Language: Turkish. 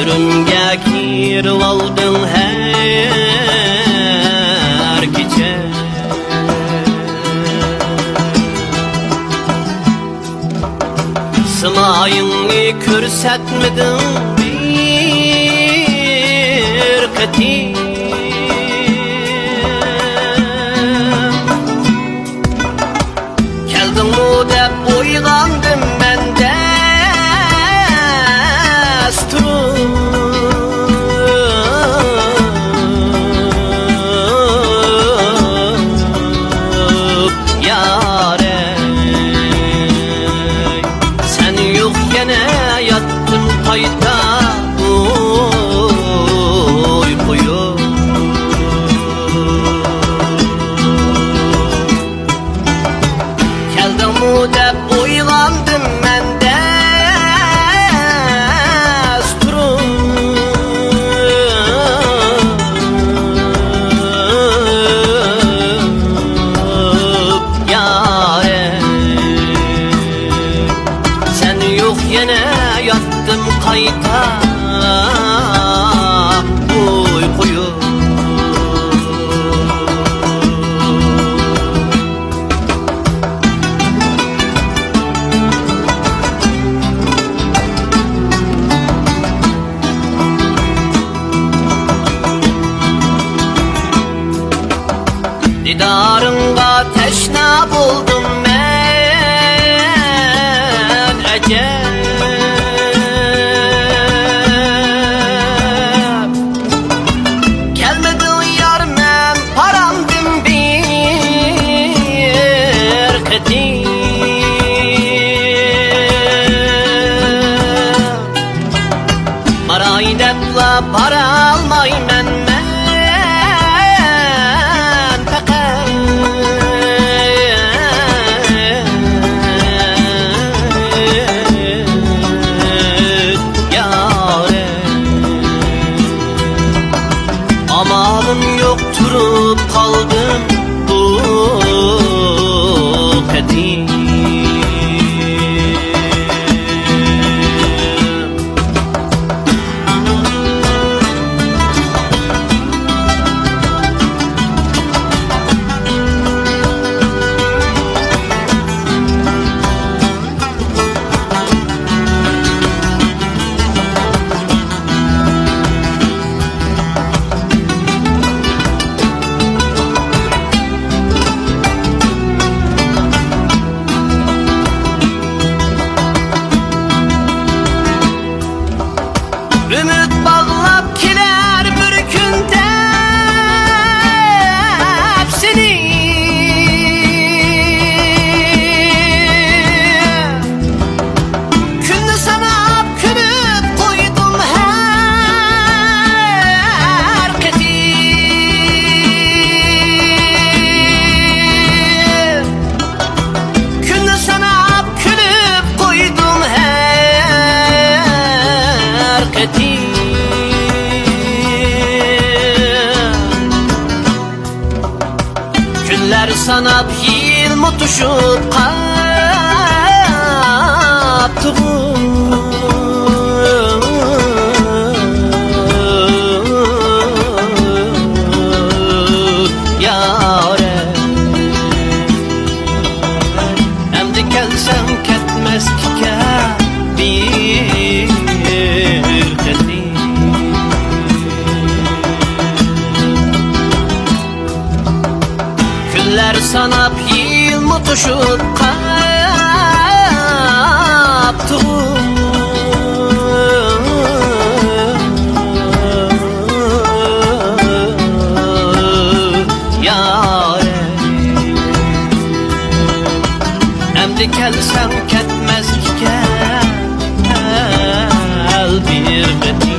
ömrümge kirib aldın her gece. Sımayını körsetmedin bir ketim. Geldin mu dep uygandım ben desturup yâre. Sen yok gene yattım kayda uykuyu. Geldin mu dep uygandım ben desturup yâre. Sen yok yine yattım kayda uykuyu. Didarınga teşna buldum ben ecel. Gelmedin yar men paramdım bir ketim. Maray depla para almay men amalım yok durup kaldım bu kedim. Ümit bağlap kiler bir günde hepsini. Günde sana külüp koydum her ketim. Günde sana külüp koydum her ketim. Günler sanap yıl mutuşup kaptığım yâre. Emdi gelsem ketmez ki bir ketim. Günler sanap yıl mutuşup kaptığım yâre. Emdi gelsem ketmez ki gel bir ketim.